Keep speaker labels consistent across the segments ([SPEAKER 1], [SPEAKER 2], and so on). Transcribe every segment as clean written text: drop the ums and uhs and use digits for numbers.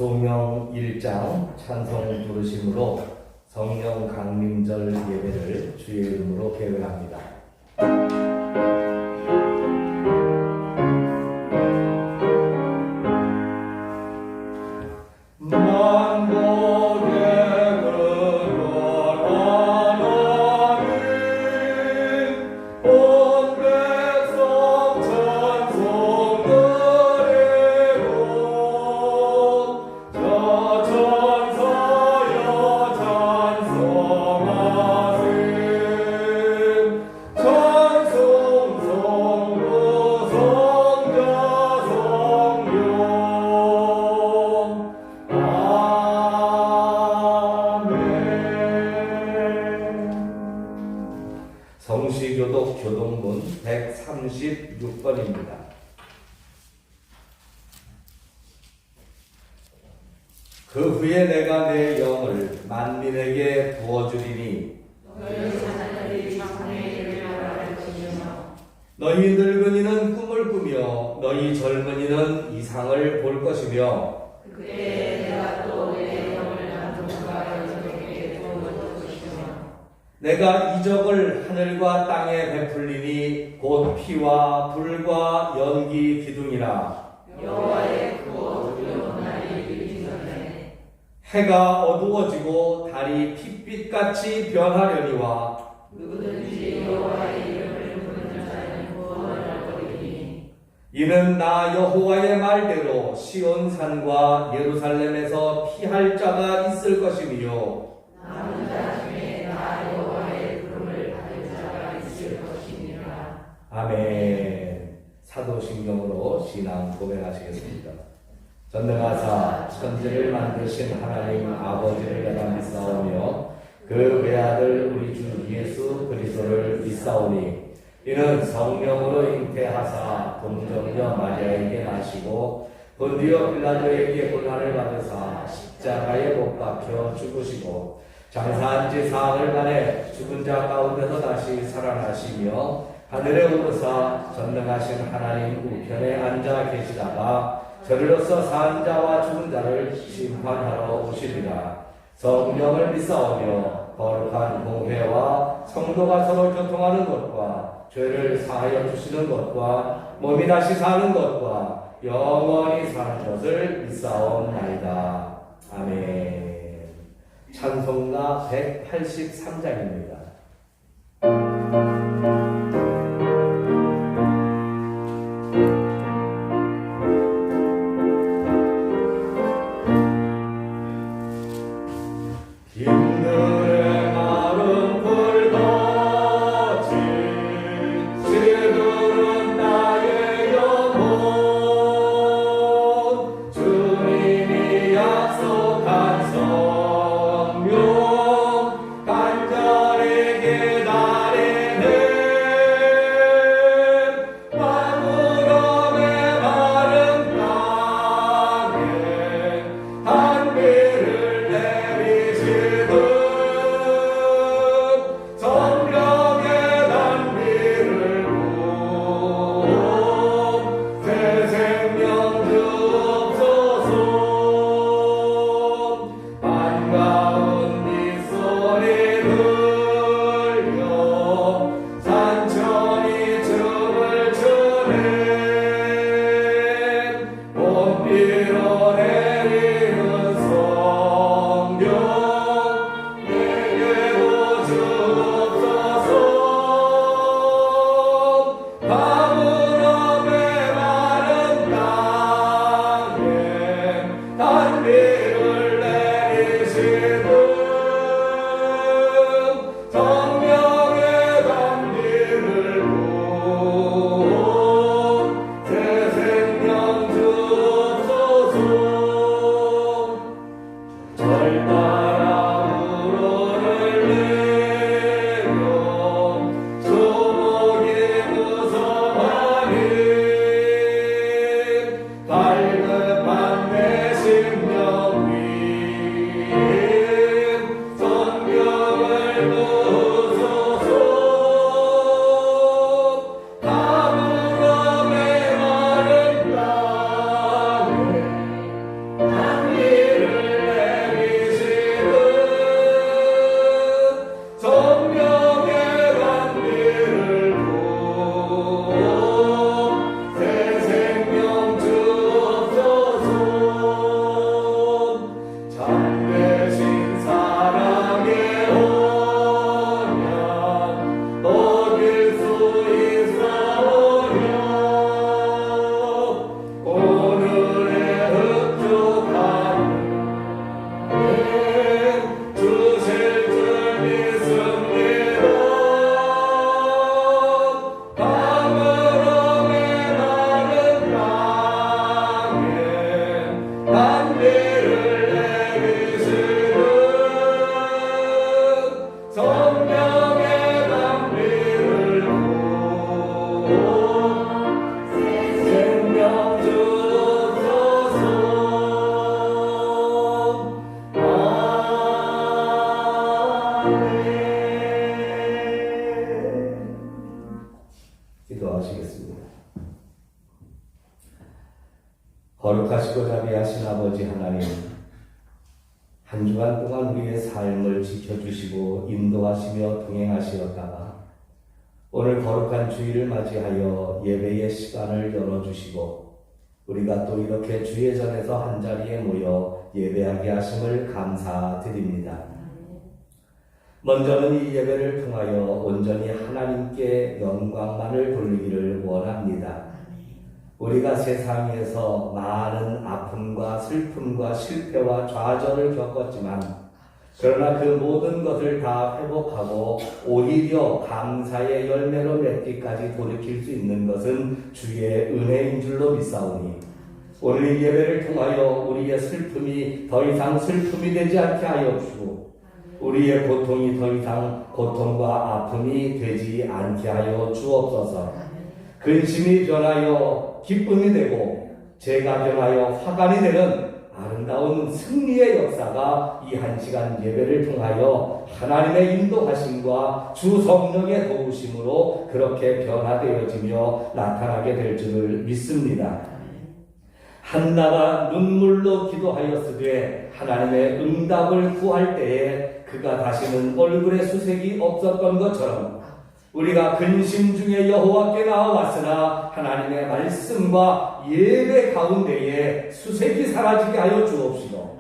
[SPEAKER 1] 소명 1장 찬송 부르심으로 성령 강림절 예배를 주의 이름으로 계획합니다. 성시교독 교동문 136번입니다. 그 후에 내가 내 영을 만민에게 부어주리니 너희 늙은이는 꿈을 꾸며 너희 젊은이는 이상을 볼 것이며
[SPEAKER 2] 그때 내가 또 내 영을 남종과 여종에게 부어줄 것이며
[SPEAKER 1] 내가 이적을 하늘과 땅에 베풀리니 곧 피와 불과 연기 기둥이라.
[SPEAKER 2] 여호와의 크고 두려운 날이 이르기 전에
[SPEAKER 1] 해가 어두워지고 달이 핏빛같이 변하려니와
[SPEAKER 2] 누구든지 여호와의 이름을 부르는 자는 구원을 얻으리니
[SPEAKER 1] 이는 나 여호와의 말대로 시온산과 예루살렘에서 피할 자가 있을 것이며
[SPEAKER 2] 남은 자 중에 나 여호와의 부름을 받을 자가 있을 것이니라.
[SPEAKER 1] 아멘. 사도신경으로 신앙 고백하시겠습니다. 전능하사 천지를 만드신 하나님 아버지를 내가 믿사오며 그 외아들 우리 주 예수 그리스도를 믿사오니 이는 성령으로 잉태하사 동정녀 마리아에게 나시고 본디오 빌라도에게 고난을 받으사 십자가에 못 박혀 죽으시고 장사한 지 사흘 만에 죽은 자 가운데서 다시 살아나시며 하늘에 오르사 전능하신 하나님 우편에 앉아 계시다가 저리로서 산 자와 죽은 자를 심판하러 오시리라. 성령을 믿사오며 거룩한 공회와 성도가 서로 교통하는 것과 죄를 사하여 주시는 것과 몸이 다시 사는 것과 영원히 사는 것을 믿사옵나이다. 아멘. 찬송가 183장입니다.
[SPEAKER 3] 간절히
[SPEAKER 1] 기도하시겠습니다. 거룩하시고 자비하신 아버지 하나님, 한 주간 동안 우리의 삶을 지켜주시고 인도하시며 동행하시었다가 오늘 거룩한 주일을 맞이하여 예배의 시간을 열어주시고 우리가 또 이렇게 주의 전에서 한자리에 모여 예배하게 하심을 감사드립니다. 먼저는 이 예배를 통하여 온전히 하나님께 영광만을 돌리기를 원합니다. 우리가 세상에서 많은 아픔과 슬픔과 실패와 좌절을 겪었지만 그러나 그 모든 것을 다 회복하고 오히려 감사의 열매로 맺기까지 돌이킬 수 있는 것은 주의 은혜인 줄로 믿사오니 오늘 이 예배를 통하여 우리의 슬픔이 더 이상 슬픔이 되지 않게 하여 주시고 우리의 고통이 더 이상 고통과 아픔이 되지 않게 하여 주옵소서. 근심이 변하여 기쁨이 되고 죄가 변하여 화관이 되는 아름다운 승리의 역사가 이 한 시간 예배를 통하여 하나님의 인도하심과 주 성령의 도우심으로 그렇게 변화되어지며 나타나게 될 줄을 믿습니다. 한나가 눈물로 기도하였으되 하나님의 응답을 구할 때에 그가 다시는 얼굴에 수색이 없었던 것처럼 우리가 근심 중에 여호와께 나아왔으나 하나님의 말씀과 예배 가운데에 수색이 사라지게 하여 주옵시고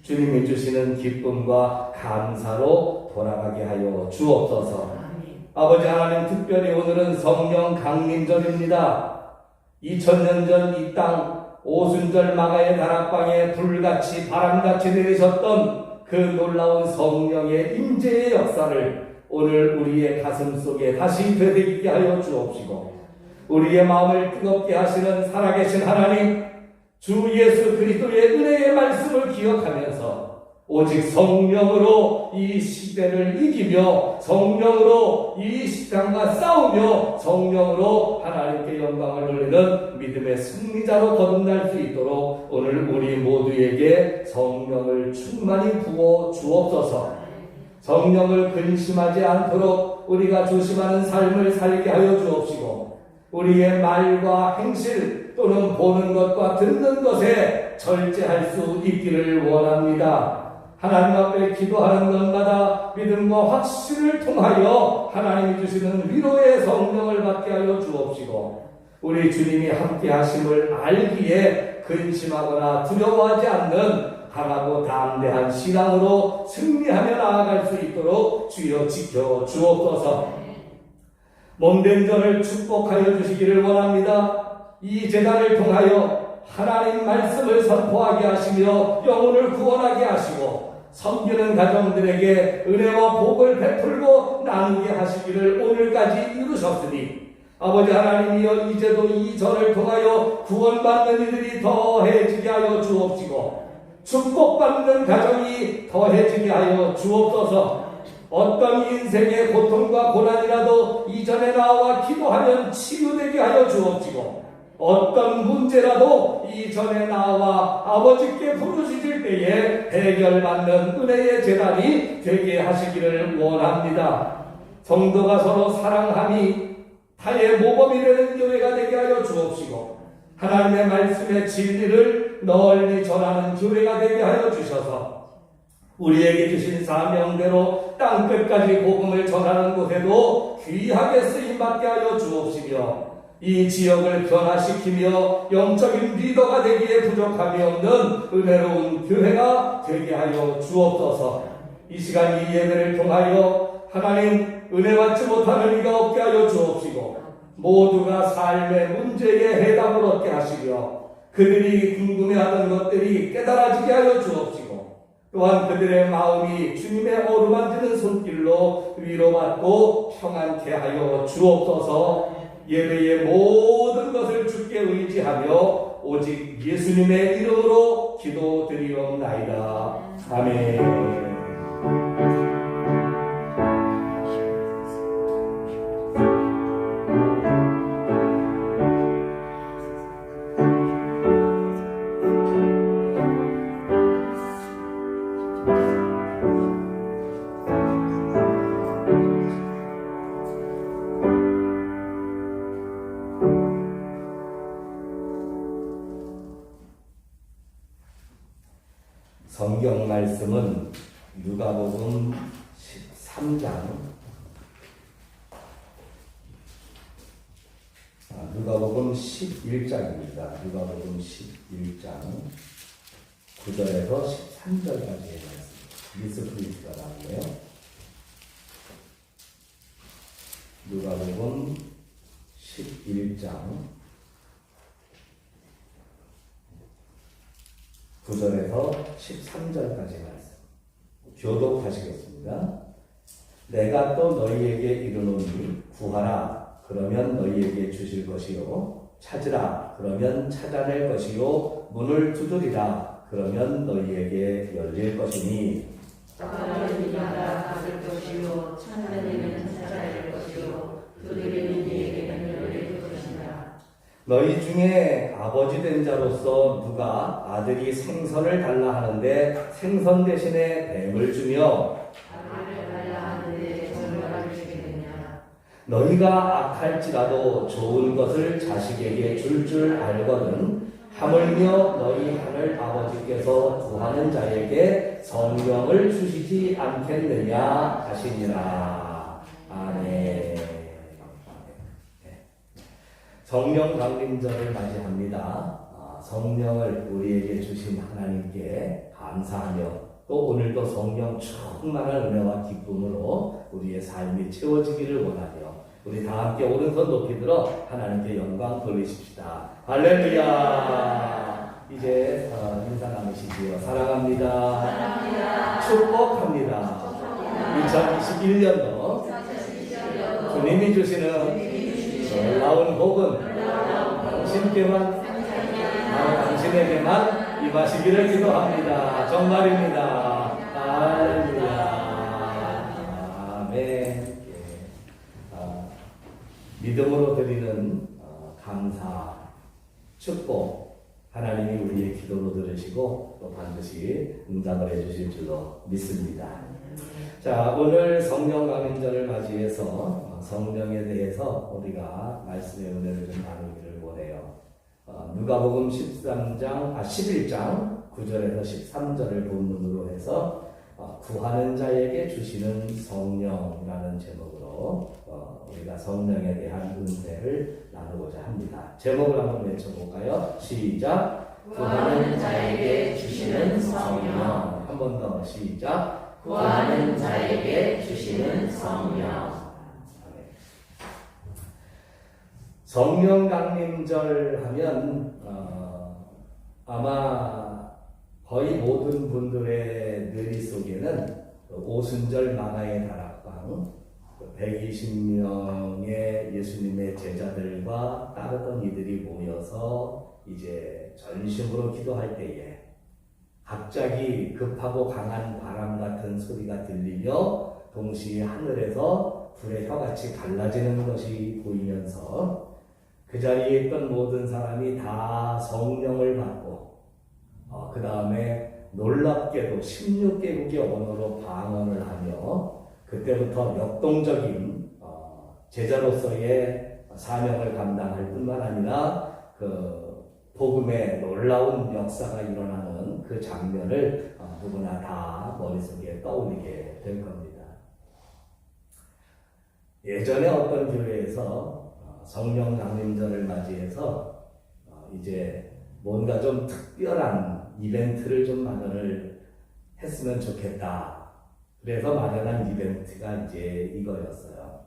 [SPEAKER 1] 주님이 주시는 기쁨과 감사로 돌아가게 하여 주옵소서. 아버지 하나님, 특별히 오늘은 성령 강림절입니다. 2000년 전 이 땅 오순절 마가의 다락방에 불같이 바람같이 내리셨던 그 놀라운 성령의 임재의 역사를 오늘 우리의 가슴 속에 다시 되새기게 하여 주옵시고 우리의 마음을 뜨겁게 하시는 살아계신 하나님, 주 예수 그리스도의 은혜의 말씀을 기억하면서 오직 성령으로 이 시대를 이기며 성령으로 이 시간과 싸우며 성령으로 하나님께 영광을 돌리는 믿음의 승리자로 거듭날 수 있도록 오늘 우리 모두에게 성령을 충만히 부어 주옵소서. 성령을 근심하지 않도록 우리가 조심하는 삶을 살게 하여 주옵시고 우리의 말과 행실 또는 보는 것과 듣는 것에 절제할 수 있기를 원합니다. 하나님 앞에 기도하는 것마다 믿음과 확신을 통하여 하나님이 주시는 위로의 성령을 받게 하여 주옵시고 우리 주님이 함께 하심을 알기에 근심하거나 두려워하지 않는 강하고 담대한 신앙으로 승리하며 나아갈 수 있도록 주여 지켜 주옵소서. 몸된 전을 축복하여 주시기를 원합니다. 이 제단을 통하여 하나님 말씀을 선포하게 하시며 영혼을 구원하게 하시고 섬기는 가정들에게 은혜와 복을 베풀고 나누게 하시기를 오늘까지 이루셨으니 아버지 하나님이여 이제도 이 전을 통하여 구원받는 이들이 더해지게 하여 주옵시고 축복받는 가정이 더해지게 하여 주옵소서. 어떤 인생의 고통과 고난이라도 이전에 나와 기도하면 치유되게 하여 주옵시고 어떤 문제라도 이전에 나와 아버지께 부르짖을 때에 해결받는 은혜의 재단이 되게 하시기를 원합니다. 성도가 서로 사랑함이 타의 모범이 되는 교회가 되게 하여 주옵시고 하나님의 말씀의 진리를 널리 전하는 교회가 되게 하여 주셔서 우리에게 주신 사명대로 땅끝까지 복음을 전하는 곳에도 귀하게 쓰임받게 하여 주옵시며 이 지역을 변화시키며 영적인 리더가 되기에 부족함이 없는 은혜로운 교회가 되게 하여 주옵소서. 이 시간 이 예배를 통하여 하나님 은혜 받지 못하는 이가 없게 하여 주옵시고 모두가 삶의 문제에 해답을 얻게 하시며 그들이 궁금해하던 것들이 깨달아지게 하여 주옵시고 또한 그들의 마음이 주님의 어루만지는 손길로 위로받고 평안케 하여 주옵소서. 예배의 모든 것을 주께 의지하며 오직 예수님의 이름으로 기도드리옵나이다. 아멘. 말씀은 누가복음 13장, 누가복음 11장입니다. 누가복음 11장 9절에서 13절까지의 말씀. 미스프리스가 나오네요. 누가복음 11장 9절에서 13절까지 말씀. 교독하시겠습니다. 내가 또 너희에게 이르노니 구하라 그러면 너희에게 주실 것이요 찾으라 그러면 찾아낼 것이요 문을 두드리라 그러면 너희에게 열릴 것이니
[SPEAKER 2] 떡하는 이마다 받을 것이요 찾는 찾아낼 것이요 두드리는 이에게는 열릴 것이다.
[SPEAKER 1] 너희 중에 아버지 된 자로서 누가 아들이 생선을 달라 하는데 생선 대신에 뱀을 주며
[SPEAKER 2] 아들을 달라 하는데 정말을 주겠느냐.
[SPEAKER 1] 너희가 악할지라도 좋은 것을 자식에게 줄 알거든 하물며 너희 하늘 아버지께서 구하는 자에게 성령을 주시지 않겠느냐 하시니라. 아멘. 성령 강림절을 맞이합니다. 성령을 우리에게 주신 하나님께 감사하며 또 오늘도 성령 충만한 은혜와 기쁨으로 우리의 삶이 채워지기를 원하며 우리 다 함께 오른손 높이 들어 하나님께 영광 돌리십시다. 할렐루야. 이제 인사 나누시지요. 사랑합니다. 축복합니다. 2021년도 주님이 주시는 놀라운 복은 당신께만 당신에게만 임하시기를 기도합니다. 정말입니다. 할렐루야. 아멘. 믿음으로 드리는 감사, 축복 하나님이 우리의 기도로 들으시고 또 반드시 응답을 해주실 줄로 믿습니다. 자, 오늘 성령 강림절을 맞이해서 성령에 대해서 우리가 말씀의 은혜를 좀 나누기를 원해요. 누가복음 11장 9절에서 13절을 본문으로 해서 구하는 자에게 주시는 성령이라는 제목으로 우리가 성령에 대한 은혜를 나누고자 합니다. 제목을 한번 외쳐볼까요? 시작. 구하는 자에게 주시는 성령. 한 번 더 시작.
[SPEAKER 2] 구하는 자에게 주시는 성령.
[SPEAKER 1] 성령 강림절 하면 아마 거의 모든 분들의 뇌리 속에는 오순절 만화의 다락방 120명의 예수님의 제자들과 따르던 이들이 모여서 이제 전심으로 기도할 때에 갑자기 급하고 강한 바람 같은 소리가 들리며 동시에 하늘에서 불의 혀같이 갈라지는 것이 보이면서 그 자리에 있던 모든 사람이 다 성령을 받고 그 다음에 놀랍게도 16개국의 언어로 방언을 하며 그때부터 역동적인 제자로서의 사명을 감당할 뿐만 아니라 그 복음의 놀라운 역사가 일어나는 그 장면을 누구나 다 머릿속에 떠올리게 될 겁니다. 예전에 어떤 교회에서 성령 강림절을 맞이해서 이제 뭔가 좀 특별한 이벤트를 좀 마련을 했으면 좋겠다. 그래서 마련한 이벤트가 이제 이거였어요.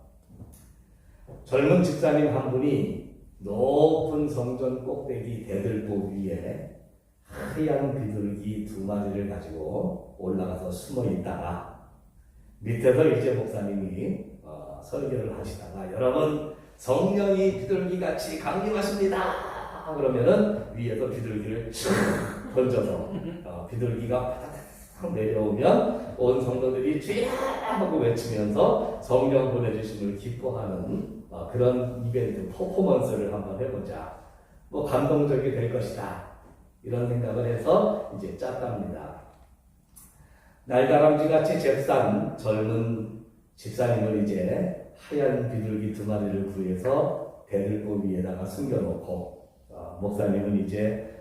[SPEAKER 1] 젊은 집사님 한 분이 높은 성전 꼭대기 대들보 위에 하얀 비둘기 2마리를 가지고 올라가서 숨어 있다가 밑에서 이제 목사님이 설교를 하시다가 여러분 성령이 비둘기같이 강림하십니다. 그러면은 위에서 비둘기를 촥 던져서 비둘기가 파닥 내려오면 온 성도들이 주야 하고 외치면서 성령 보내주심을 기뻐하는 그런 이벤트 퍼포먼스를 한번 해보자. 뭐 감동적이 될 것이다. 이런 생각을 해서 이제 짰답니다. 날다람쥐같이 잽싼 젊은 집사님을 이제 하얀 비둘기 2마리를 구해서 대들보 위에다가 숨겨놓고 목사님은 이제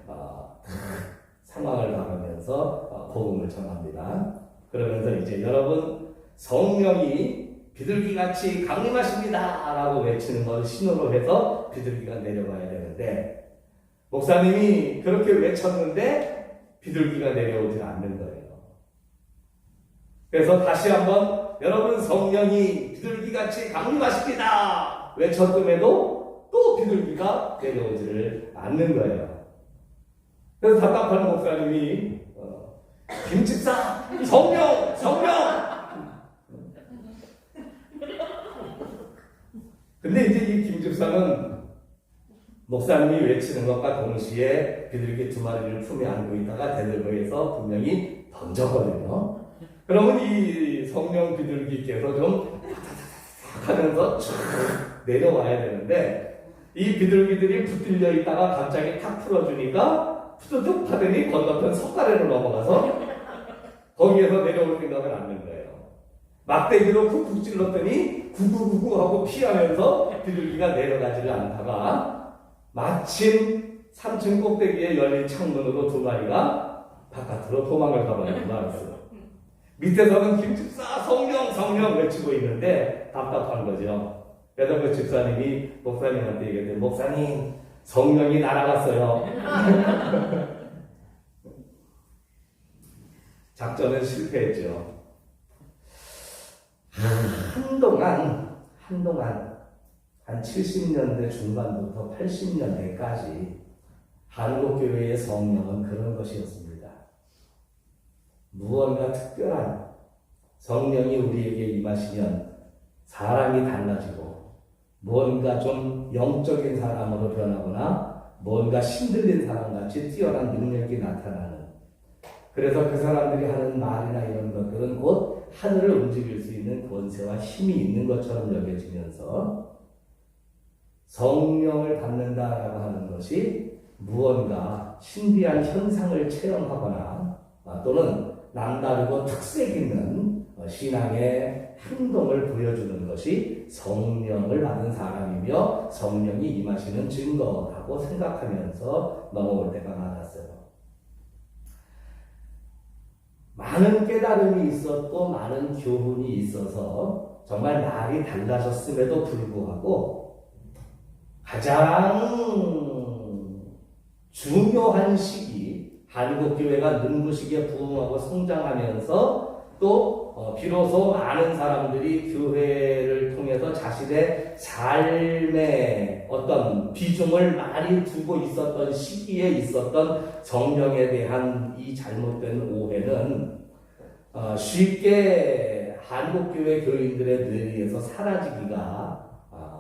[SPEAKER 1] 상황을 바라면서 복음을 전합니다. 그러면서 이제 여러분 성령이 비둘기같이 강림하십니다 라고 외치는 걸 신호로 해서 비둘기가 내려가야 되는데 목사님이 그렇게 외쳤는데 비둘기가 내려오지 않는 거예요. 그래서 다시 한번 여러분 성령이 비둘기같이 강림하십니다 외쳤음에도 또 비둘기가 내려오지를 않는 거예요. 그래서 답답한 목사님이 김집사 성령 근데 이제 이 김집사는 목사님이 외치는 것과 동시에 비둘기 2마리를 품에 안고 있다가 대들보에서 분명히 던져버려요. 그러면 이 성령 비둘기께서 좀 하면서 쭉 내려와야 되는데 이 비둘기들이 붙들려 있다가 갑자기 탁 풀어주니까 푸드득 하더니 건너편 석가래로 넘어가서 거기에서 내려올 생각을 안 하는 거예요. 막대기로 쿡쿡 찔렀더니 구구구구 하고 피하면서 비둘기가 내려가지를 않다가 마침 3층 꼭대기에 열린 창문으로 2마리가 바깥으로 도망을 가버리고 말았어요. 밑에서는 김집사 성령 외치고 있는데 답답한 거죠. 그래서 그 집사님이 목사님한테 얘기했더니 목사님 성령이 날아갔어요. 작전은 실패했죠. 한동안 한 70년대 중반부터 80년대까지 한국교회의 성령은 그런 것이었습니다. 무언가 특별한 성령이 우리에게 임하시면 사람이 달라지고 무언가 좀 영적인 사람으로 변하거나 무언가 신들린 사람같이 뛰어난 능력이 나타나는, 그래서 그 사람들이 하는 말이나 이런 것들은 곧 하늘을 움직일 수 있는 권세와 힘이 있는 것처럼 여겨지면서 성령을 받는다라고 하는 것이 무언가 신비한 현상을 체험하거나 또는 남다르고 특색 있는 신앙의 행동을 보여주는 것이 성령을 받은 사람이며 성령이 임하시는 증거라고 생각하면서 넘어올 때가 많았어요. 많은 깨달음이 있었고 많은 교훈이 있어서 정말 말이 달라졌음에도 불구하고 가장 중요한 시기, 한국교회가 눈부시게 부흥하고 성장하면서 또 비로소 많은 사람들이 교회를 통해서 자신의 삶의 어떤 비중을 많이 두고 있었던 시기에 있었던 성령에 대한 이 잘못된 오해는 쉽게 한국교회 교인들의 뇌리에서 사라지기가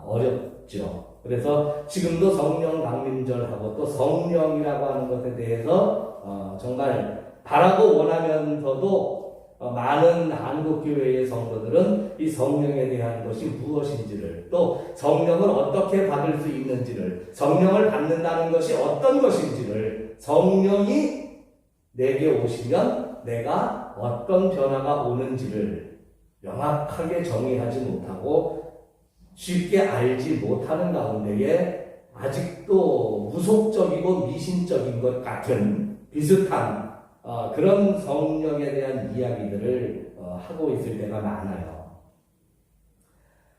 [SPEAKER 1] 어렵죠. 그래서 지금도 성령 강림절하고 또 성령이라고 하는 것에 대해서 정말 바라고 원하면서도 많은 한국교회의 성도들은 이 성령에 대한 것이 무엇인지를, 또 성령을 어떻게 받을 수 있는지를, 성령을 받는다는 것이 어떤 것인지를, 성령이 내게 오시면 내가 어떤 변화가 오는지를 명확하게 정의하지 못하고 쉽게 알지 못하는 가운데에 아직도 무속적이고 미신적인 것 같은 비슷한 그런 성령에 대한 이야기들을 하고 있을 때가 많아요.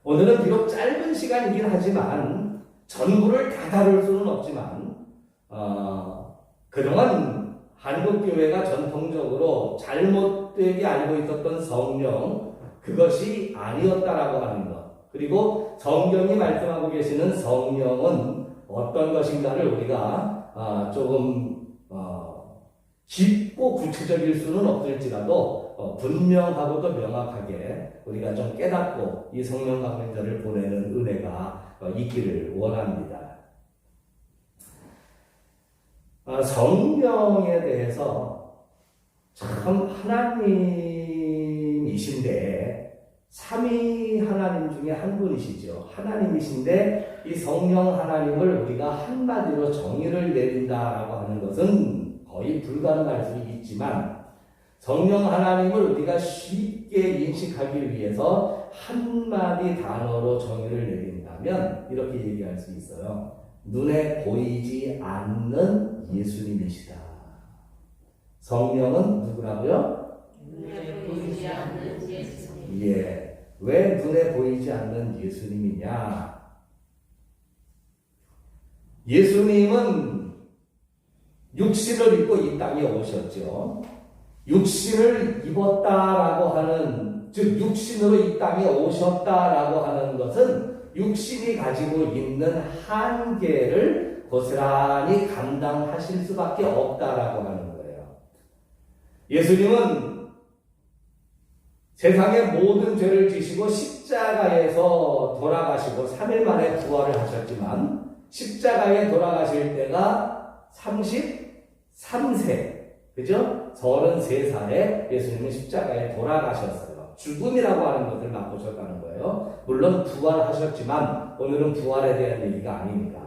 [SPEAKER 1] 오늘은 비록 짧은 시간이긴 하지만 전부를 다 다룰 수는 없지만 그동안 한국교회가 전통적으로 잘못되게 알고 있었던 성령, 그것이 아니었다라고 하는 것, 그리고 성경이 말씀하고 계시는 성령은 어떤 것인가를 우리가 조금 깊고 구체적일 수는 없을지라도 분명하고도 명확하게 우리가 좀 깨닫고 이 성령 강림절을 보내는 은혜가 있기를 원합니다. 성령에 대해서 참 하나님이신데 삼위 하나님 중에 한 분이시죠. 하나님이신데 이 성령 하나님을 우리가 한마디로 정의를 내린다라고 하는 것은 거의 불가능할 수 있지만, 성령 하나님을 우리가 쉽게 인식하기 위해서 한마디 단어로 정의를 내린다면 이렇게 얘기할 수 있어요. 눈에 보이지 않는 예수님이시다. 성령은 누구라고요?
[SPEAKER 2] 눈에 보이지 않는 예수님.
[SPEAKER 1] 예. 왜 눈에 보이지 않는 예수님이냐? 예수님은 육신을 입고 이 땅에 오셨죠. 육신을 입었다라고 하는, 즉 육신으로 이 땅에 오셨다라고 하는 것은 육신이 가지고 있는 한계를 고스란히 감당하실 수밖에 없다라고 하는 거예요. 예수님은 세상의 모든 죄를 지시고 십자가에서 돌아가시고 3일 만에 부활을 하셨지만 십자가에 돌아가실 때가 33세, 그죠? 33살에 예수님은 십자가에 돌아가셨어요. 죽음이라고 하는 것을 맛보셨다는 거예요. 물론 부활하셨지만 오늘은 부활에 대한 얘기가 아닙니다.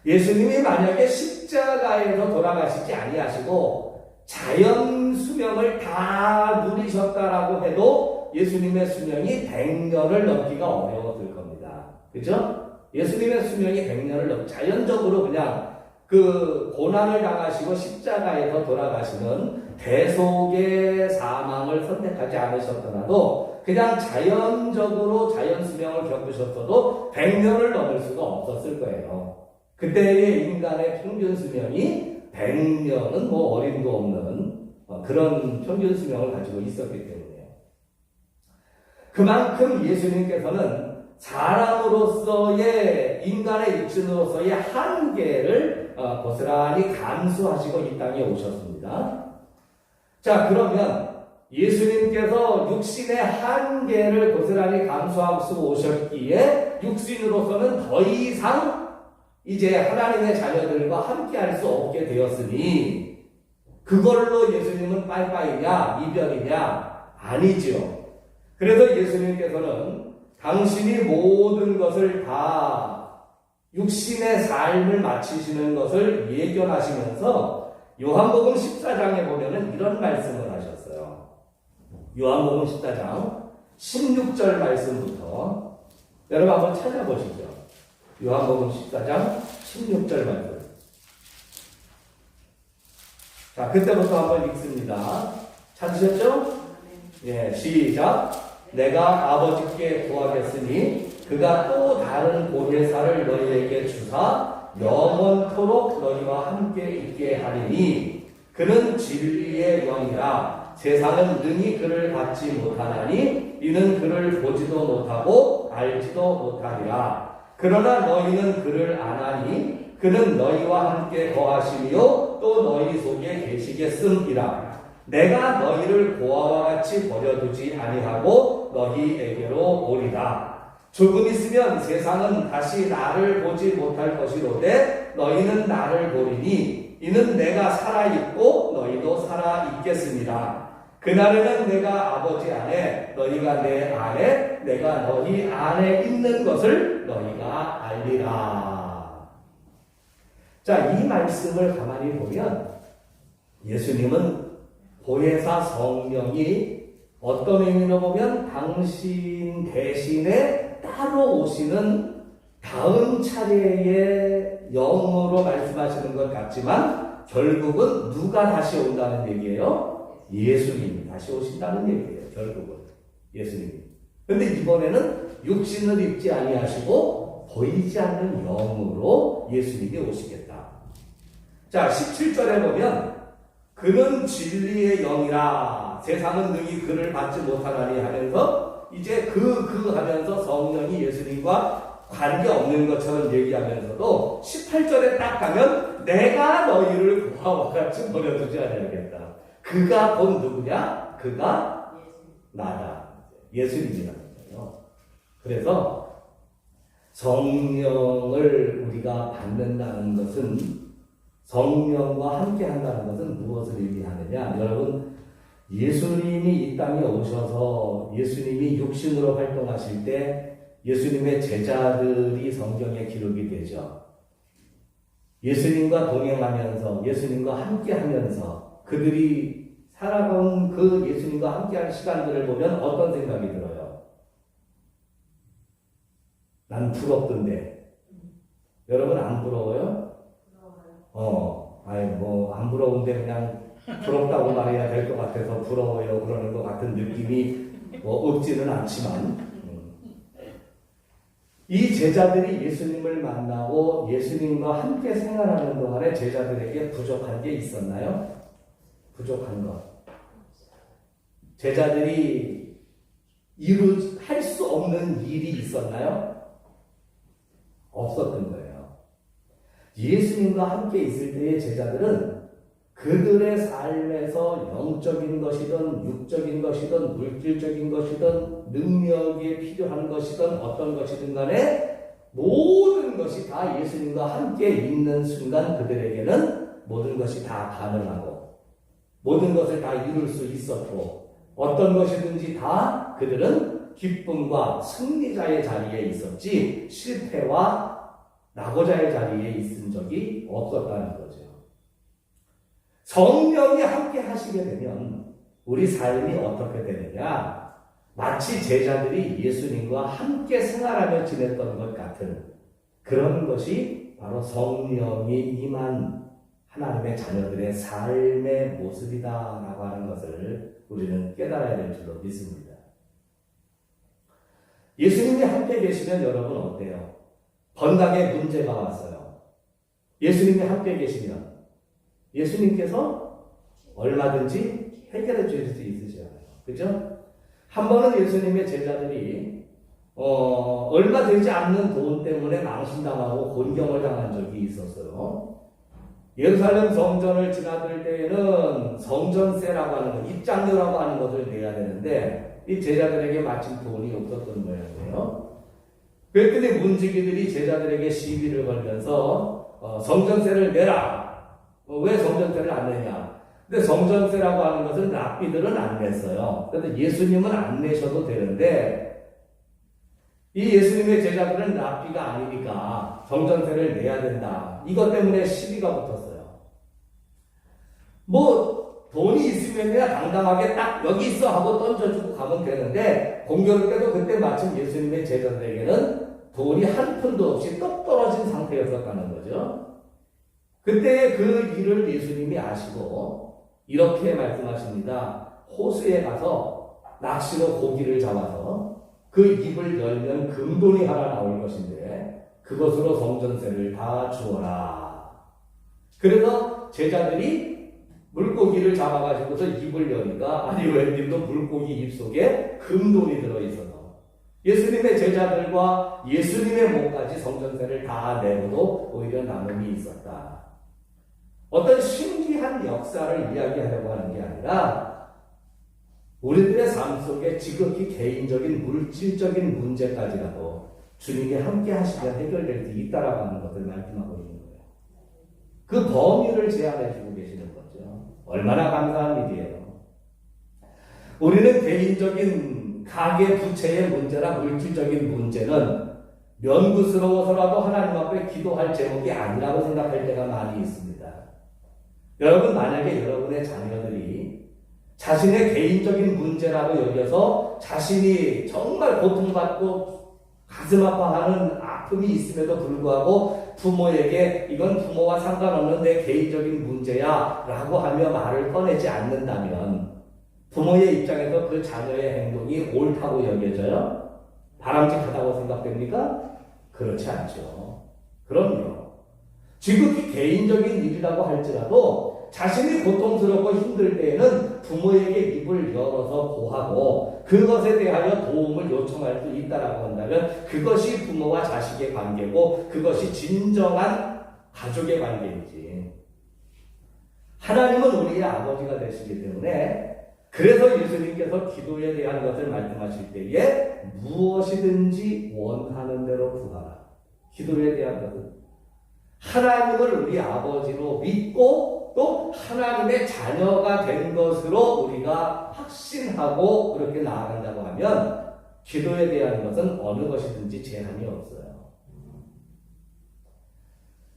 [SPEAKER 1] 예수님이 만약에 십자가에서 돌아가시지 아니하시고 자연 수명을 다 누리셨다라고 해도 예수님의 수명이 100년을 넘기가 어려웠을 겁니다. 그죠? 예수님의 수명이 100년을 넘, 자연적으로 그냥 그 고난을 당하시고 십자가에서 돌아가시는 대속의 사망을 선택하지 않으셨더라도 그냥 자연적으로 자연 수명을 겪으셨어도 100년을 넘을 수가 없었을 거예요. 그때의 인간의 평균 수명이 100년은 뭐 어림도 없는 그런 평균 수명을 가지고 있었기 때문에요. 그만큼 예수님께서는 사람으로서의, 인간의 육신으로서의 한계를 고스란히 감수하시고 이 땅에 오셨습니다. 자, 그러면 예수님께서 육신의 한계를 고스란히 감수하고 오셨기에 육신으로서는 더 이상 이제 하나님의 자녀들과 함께 할 수 없게 되었으니 그걸로 예수님은 빠이빠이냐 이별이냐 아니죠. 그래서 예수님께서는 당신이 모든 것을 다 육신의 삶을 마치시는 것을 예견하시면서 요한복음 14장에 보면은 이런 말씀을 하셨어요. 요한복음 14장 16절 말씀부터 여러분 한번 찾아보시죠. 요한복음 14장 16절 말씀. 자, 그때부터 한번 읽습니다. 찾으셨죠? 예, 시작. 내가 아버지께 구하겠으니 그가 또 다른 보혜사를 너희에게 주사 영원토록 너희와 함께 있게 하리니 그는 진리의 영이라 세상은 능히 그를 받지 못하나니 이는 그를 보지도 못하고 알지도 못하리라. 그러나 너희는 그를 아나니 그는 너희와 함께 거하시며 또 너희 속에 계시겠음이라. 내가 너희를 고아와 같이 버려두지 아니하고 너희에게로 오리라. 조금 있으면 세상은 다시 나를 보지 못할 것이로되 너희는 나를 보리니 이는 내가 살아있고 너희도 살아있겠습니다. 그날에는 내가 아버지 안에 너희가 내 안에 내가 너희 안에 있는 것을 너희가 알리라. 자, 이 말씀을 가만히 보면 예수님은 보혜사 성령이 어떤 의미로 보면 당신 대신에 따로 오시는 다음 차례의 영으로 말씀하시는 것 같지만 결국은 누가 다시 온다는 얘기예요? 예수님이 다시 오신다는 얘기예요. 결국은 예수님이. 근데 이번에는 육신을 입지 아니하시고 보이지 않는 영으로 예수님이 오시겠다. 자, 17절에 보면 그는 진리의 영이라 세상은 능히 그를 받지 못하나니 하면서 이제 하면서 성령이 예수님과 관계없는 것처럼 얘기하면서도 18절에 딱 가면 내가 너희를 고아와 같이 버려두지 않으겠다. 그가 본 누구냐? 그가 나다. 예수님이라는 거예요. 그래서 성령을 우리가 받는다는 것은 성령과 함께 한다는 것은 무엇을 의미하느냐? 여러분, 예수님이 이 땅에 오셔서 예수님이 육신으로 활동하실 때 예수님의 제자들이 성경에 기록이 되죠. 예수님과 동행하면서 예수님과 함께 하면서 그들이 살아온 그 예수님과 함께한 시간들을 보면 어떤 생각이 들어요? 난 부럽던데. 여러분 안 부러워요? 아이 뭐 안 부러운데 그냥 부럽다고 말해야 될 것 같아서 부러워요 그러는 것 같은 느낌이 뭐 없지는 않지만 이 제자들이 예수님을 만나고 예수님과 함께 생활하는 동안에 제자들에게 부족한 게 있었나요? 부족한 것. 제자들이 할 수 없는 일이 있었나요? 없었던 거예요. 예수님과 함께 있을 때의 제자들은 그들의 삶에서 영적인 것이든 육적인 것이든 물질적인 것이든 능력이 필요한 것이든 어떤 것이든 간에 모든 것이 다 예수님과 함께 있는 순간 그들에게는 모든 것이 다 가능하고 모든 것을 다 이룰 수 있었고 어떤 것이든지 다 그들은 기쁨과 승리자의 자리에 있었지 실패와 낙오자의 자리에 있은 적이 없었다는 거죠. 성령이 함께 하시게 되면 우리 삶이 어떻게 되느냐? 마치 제자들이 예수님과 함께 생활하며 지냈던 것 같은 그런 것이 바로 성령이 임한 하나님의 자녀들의 삶의 모습이다라고 하는 것을 우리는 깨달아야 될 줄로 믿습니다. 예수님이 함께 계시면 여러분 어때요? 건강에 문제가 왔어요. 예수님이 함께 계시면 예수님께서 얼마든지 해결해 주실 수 있으시잖아요. 그죠? 한 번은 예수님의 제자들이 얼마 되지 않는 돈 때문에 망신당하고 곤경을 당한 적이 있었어요. 예루살렘 성전을 지나들 때에는 성전세라고 하는 것, 입장료라고 하는 것을 내야 되는데 이 제자들에게 마침 돈이 없었던 모양이에요. 그랬더니 문지기들이 제자들에게 시비를 걸면서 성전세를 내라. 왜 성전세를 안 내냐? 근데 성전세라고 하는 것은 랍비들은 안 냈어요. 그런데 예수님은 안 내셔도 되는데 이 예수님의 제자들은 랍비가 아니니까 성전세를 내야 된다. 이것 때문에 시비가 붙었어요. 뭐 돈이 있으면 그냥 당당하게 딱 여기 있어 하고 던져주고 가면 되는데 공교롭게도 그때 마침 예수님의 제자들에게는 돈이 한 푼도 없이 떡 떨어진 상태였었다는 거죠. 그때 그 일을 예수님이 아시고 이렇게 말씀하십니다. 호수에 가서 낚시로 고기를 잡아서 그 입을 열면 금돈이 하나 나올 것인데 그것으로 성전세를 다 주어라. 그래서 제자들이 물고기를 잡아가지고서 입을 여니까 아니 웬일로 물고기 입 속에 금돈이 들어있어서 예수님의 제자들과 예수님의 몸까지 성전세를 다 내고도 오히려 나눔이 있었다. 어떤 신기한 역사를 이야기하려고 하는 게 아니라 우리들의 삶 속에 지극히 개인적인 물질적인 문제까지라도 주님이 함께 하시면 해결될 수 있다라고 하는 것을 말씀하고 있는 거예요. 그 범위를 제한해 주고 계시는 거죠. 얼마나 감사한 일이에요. 우리는 개인적인 가계 부채의 문제나 물질적인 문제는 면구스러워서라도 하나님 앞에 기도할 제목이 아니라고 생각할 때가 많이 있습니다. 여러분 만약에 여러분의 자녀들이 자신의 개인적인 문제라고 여겨서 자신이 정말 고통받고 가슴 아파하는 아픔이 있음에도 불구하고 부모에게 이건 부모와 상관없는 내 개인적인 문제야 라고 하며 말을 꺼내지 않는다면 부모의 입장에서 그 자녀의 행동이 옳다고 여겨져요? 바람직하다고 생각됩니까? 그렇지 않죠. 그럼요. 지극히 개인적인 일이라고 할지라도 자신이 고통스럽고 힘들 때에는 부모에게 입을 열어서 고하고 그것에 대하여 도움을 요청할 수 있다라고 한다면 그것이 부모와 자식의 관계고 그것이 진정한 가족의 관계이지. 하나님은 우리의 아버지가 되시기 때문에 그래서 예수님께서 기도에 대한 것을 말씀하실 때에 무엇이든지 원하는 대로 구하라. 기도에 대한 것은 하나님을 우리 아버지로 믿고 또 하나님의 자녀가 된 것으로 우리가 확신하고 그렇게 나아간다고 하면 기도에 대한 것은 어느 것이든지 제한이 없어요.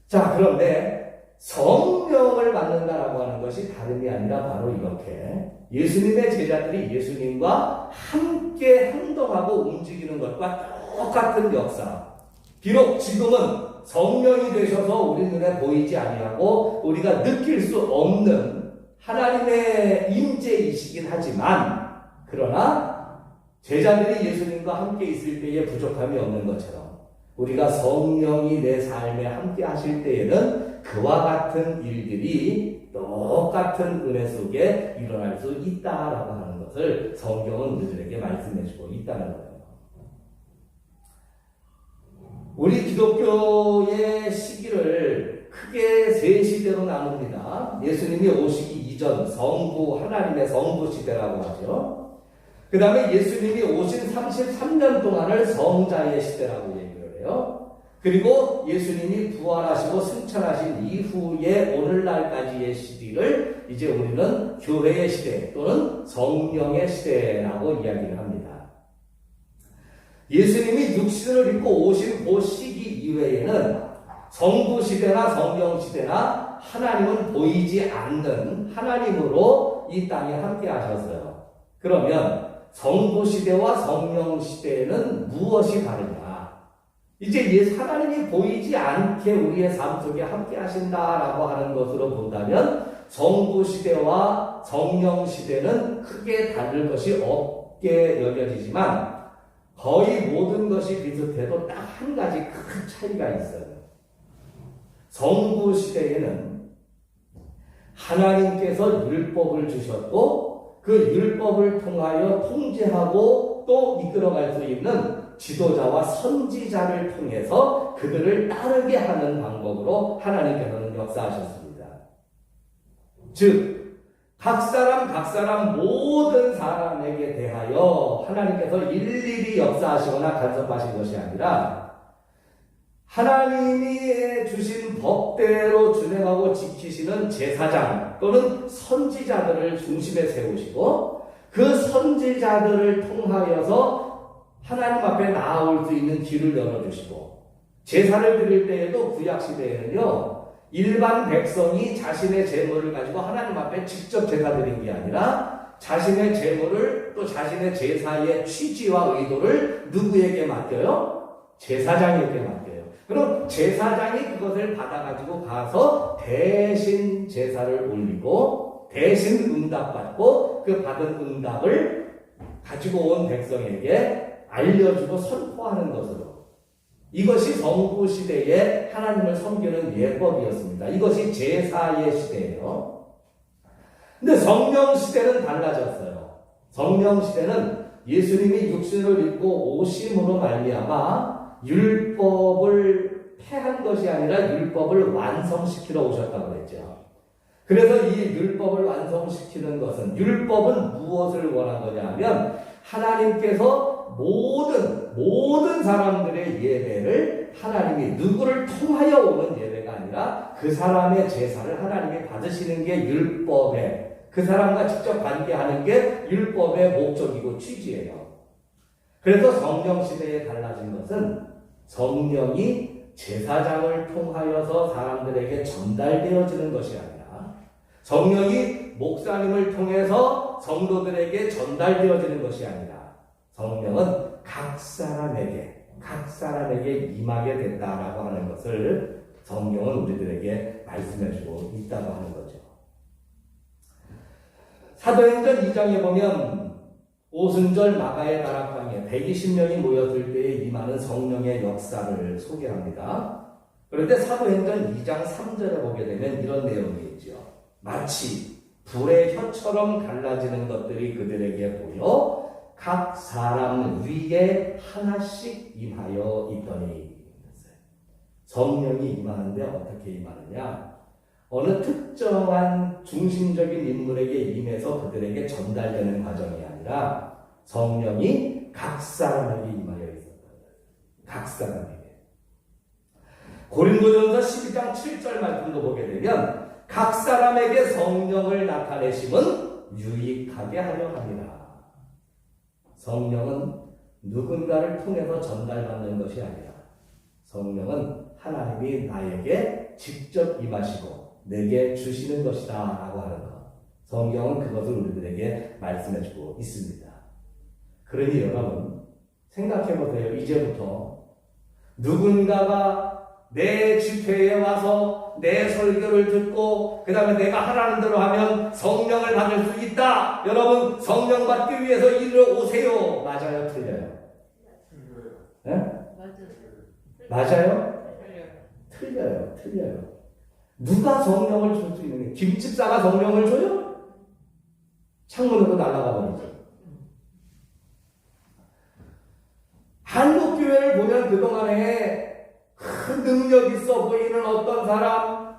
[SPEAKER 1] 자, 그런데 성령을 받는다라고 하는 것이 다름이 아니라 바로 이렇게 예수님의 제자들이 예수님과 함께 행동하고 움직이는 것과 똑같은 역사, 비록 지금은 성령이 되셔서 우리 눈에 보이지 아니하고 우리가 느낄 수 없는 하나님의 임재이시긴 하지만, 그러나 제자들이 예수님과 함께 있을 때에 부족함이 없는 것처럼 우리가 성령이 내 삶에 함께 하실 때에는 그와 같은 일들이 똑같은 은혜 속에 일어날 수 있다라고 하는 것을 성경은 우리들에게 말씀해주고 있다는 거예요. 우리 기독교의 시기를 크게 세 시대로 나눕니다. 예수님이 오시기 이전 성부, 하나님의 성부 시대라고 하죠. 그 다음에 예수님이 오신 33년 동안을 성자의 시대라고 얘기를 해요. 그리고 예수님이 부활하시고 승천하신 이후에 오늘날까지의 시대를 이제 우리는 교회의 시대 또는 성령의 시대라고 이야기를 합니다. 예수님이 육신을 입고 오신 그 시기 이외에는 성부 시대나 성령 시대나 하나님은 보이지 않는 하나님으로 이 땅에 함께 하셨어요. 그러면 성부 시대와 성령 시대에는 무엇이 다르냐? 이제 하나님이 보이지 않게 우리의 삶 속에 함께 하신다라고 하는 것으로 본다면 성부 시대와 성령 시대는 크게 다를 것이 없게 여겨지지만 거의 모든 것이 비슷해도 딱 한 가지 큰 차이가 있어요. 성부 시대에는 하나님께서 율법을 주셨고 그 율법을 통하여 통제하고 또 이끌어갈 수 있는 지도자와 선지자를 통해서 그들을 따르게 하는 방법으로 하나님께서는 역사하셨습니다. 즉 각 사람 모든 사람에게 대하여 하나님께서 일일이 역사하시거나 간섭하신 것이 아니라 하나님이 주신 법대로 준행하고 지키시는 제사장 또는 선지자들을 중심에 세우시고 그 선지자들을 통하여서 하나님 앞에 나아올 수 있는 길을 열어주시고, 제사를 드릴 때에도 구약시대에는요 일반 백성이 자신의 재물을 가지고 하나님 앞에 직접 제사 드린 게 아니라 자신의 재물을 또 자신의 제사의 취지와 의도를 누구에게 맡겨요? 제사장에게 맡겨요. 그럼 제사장이 그것을 받아가지고 가서 대신 제사를 올리고 대신 응답받고 그 받은 응답을 가지고 온 백성에게 알려주고 선포하는 것으로, 이것이 성부 시대에 하나님을 섬기는 예법이었습니다. 이것이 제사의 시대예요. 근데 성령 시대는 달라졌어요. 성령 시대는 예수님이 육신을 입고 오심으로 말미암아 율법을 폐한 것이 아니라 율법을 완성시키러 오셨다고 했죠. 그래서 이 율법을 완성시키는 것은, 율법은 무엇을 원한 거냐 하면 하나님께서 모든 사람들의 예배를 하나님이 누구를 통하여 오는 예배가 아니라 그 사람의 제사를 하나님이 받으시는 게 율법의, 그 사람과 직접 관계하는 게 율법의 목적이고 취지예요. 그래서 성령 시대에 달라진 것은 성령이 제사장을 통하여서 사람들에게 전달되어지는 것이 아니라 성령이 목사님을 통해서 성도들에게 전달되어지는 것이 아니라 성령은 각 사람에게 임하게 됐다라고 하는 것을 성경은 우리들에게 말씀해주고 있다고 하는 거죠. 사도행전 2장에 보면 오순절 마가의 다락방에 120명이 모였을 때에 임하는 성령의 역사를 소개합니다. 그런데 사도행전 2장 3절에 보게 되면 이런 내용이 있죠. 마치 불의 혀처럼 갈라지는 것들이 그들에게 보여 각 사람 위에 하나씩 임하여 있더니. 성령이 임하는데 어떻게 임하느냐? 어느 특정한 중심적인 인물에게 임해서 그들에게 전달되는 과정이 아니라 성령이 각 사람에게 임하여 있었다. 각 사람에게. 고린도전서 12장 7절 말씀도 보게 되면 각 사람에게 성령을 나타내심은 유익하게 하려 합니다. 성령은 누군가를 통해서 전달받는 것이 아니라 성령은 하나님이 나에게 직접 임하시고 내게 주시는 것이다 라고 하는 것. 성경은 그것을 우리들에게 말씀해주고 있습니다. 그러니 여러분 생각해보세요. 이제부터 누군가가 내 집회에 와서 내 설교를 듣고 그 다음에 내가 하라는 대로 하면 성령을 받을 수 있다. 여러분 성령 받기 위해서 이리로 오세요. 맞아요? 틀려요? 네? 맞아요? 틀려요. 틀려요. 누가 성령을 줄 수 있는 게 김집사가 성령을 줘요? 창문으로 날아가 버리죠. 한국교회를 보면 그동안에 큰 능력 있어 보이는 어떤 사람,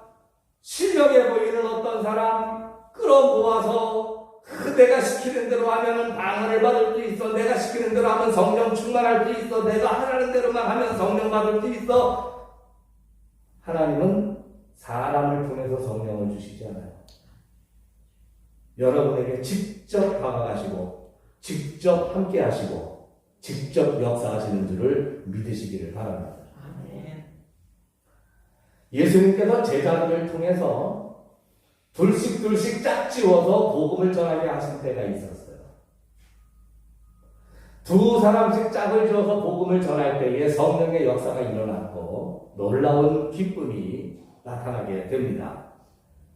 [SPEAKER 1] 실력해 보이는 어떤 사람 끌어모아서 내가 시키는 대로 하면 방언을 받을 수 있어. 내가 시키는 대로 하면 성령 충만할 수 있어. 내가 하라는 대로만 하면 성령 받을 수 있어. 하나님은 사람을 통해서 성령을 주시지 않아요. 여러분에게 직접 다가가시고 직접 함께 하시고 직접 역사하시는 줄을 믿으시기를 바랍니다. 예수님께서 제자들을 통해서 둘씩 짝지워서 복음을 전하게 하신 때가 있었어요. 두 사람씩 짝을 지어서 복음을 전할 때에 성령의 역사가 일어났고 놀라운 기쁨이 나타나게 됩니다.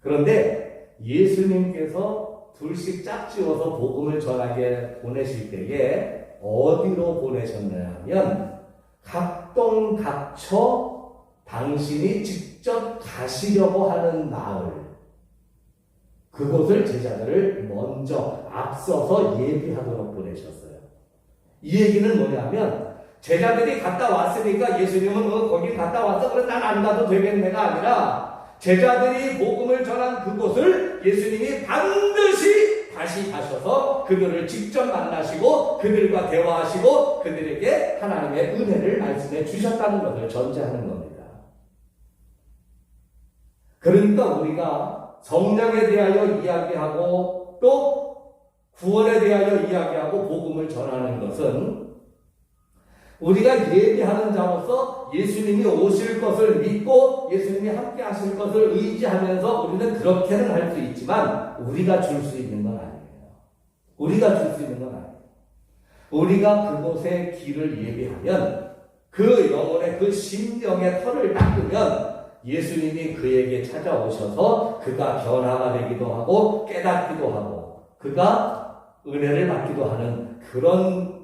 [SPEAKER 1] 그런데 예수님께서 둘씩 짝지어서 복음을 전하게 보내실 때에 어디로 보내셨냐 하면 각동각처 당신이 직접 가시려고 하는 마을, 그곳을 제자들을 먼저 앞서서 예비하도록 보내셨어요. 이 얘기는 뭐냐면 제자들이 갔다 왔으니까 예수님은 거기 갔다 왔어 그래 난 안 가도 되겠네가 아니라 제자들이 복음을 전한 그곳을 예수님이 반드시 다시 가셔서 그들을 직접 만나시고 그들과 대화하시고 그들에게 하나님의 은혜를 말씀해 주셨다는 것을 전제하는 겁니다. 그러니까 우리가 성령에 대하여 이야기하고 또 구원에 대하여 이야기하고 복음을 전하는 것은 우리가 예비하는 자로서 예수님이 오실 것을 믿고 예수님이 함께 하실 것을 의지하면서 우리는 그렇게는 할 수 있지만 우리가 줄 수 있는 건 아니에요. 우리가 줄 수 있는 건 아니에요. 우리가 그곳에 길을 예비하면 그 영혼의 그 심령의 털을 닦으면 예수님이 그에게 찾아오셔서 그가 변화가 되기도 하고 깨닫기도 하고 그가 은혜를 받기도 하는 그런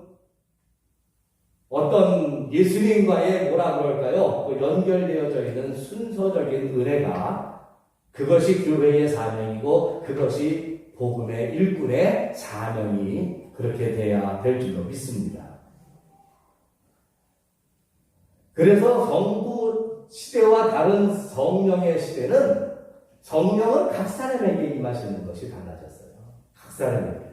[SPEAKER 1] 어떤 예수님과의 뭐라 그럴까요? 연결되어져 있는 순서적인 은혜가 그것이 교회의 사명이고 그것이 복음의 일꾼의 사명이 그렇게 돼야 될 줄로 믿습니다. 그래서 성부 시대와 다른 성령의 시대는 성령은 각 사람에게 임하시는 것이 달라졌어요. 각 사람에게.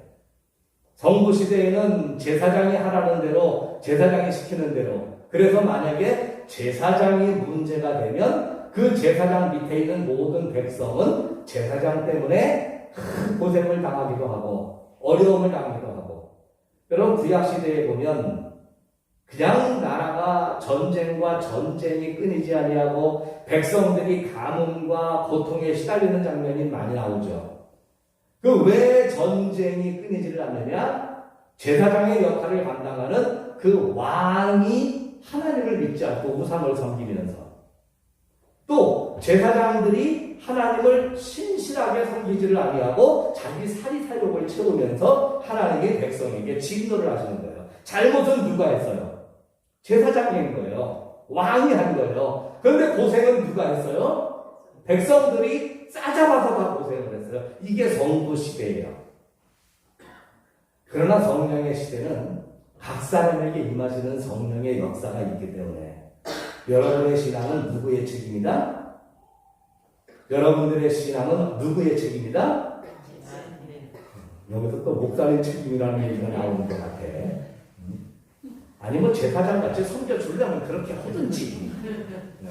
[SPEAKER 1] 성부 시대에는 제사장이 하라는 대로 제사장이 시키는 대로 그래서 만약에 제사장이 문제가 되면 그 제사장 밑에 있는 모든 백성은 제사장 때문에 큰 고생을 당하기도 하고 어려움을 당하기도 하고 여러분 구약시대에 보면 그냥 나라가 전쟁과 전쟁이 끊이지 아니하고 백성들이 가뭄과 고통에 시달리는 장면이 많이 나오죠. 그 왜 전쟁이 끊이지를 않느냐? 제사장의 역할을 감당하는 그 왕이 하나님을 믿지 않고 우상을 섬기면서 또 제사장들이 하나님을 신실하게 섬기지를 아니하고 자기 사리사욕을 채우면서 하나님의 백성에게 진노를 하시는 거예요. 잘못은 누가 했어요? 제사장이 한 거예요. 왕이 한 거예요. 그런데 고생은 누가 했어요? 백성들이 싸잡아서 다 고생을 했어요. 이게 성부 시대예요. 그러나 성령의 시대는 각 사람에게 임하시는 성령의 역사가 있기 때문에 여러분의 신앙은 누구의 책임이다? 여러분들의 신앙은 누구의 책임이다? 여기서 또 목사님 책임이라는 얘기가 나오는 것 같아. 아니 뭐 제사장 같이 섬겨주려면 그렇게 하든지. 네.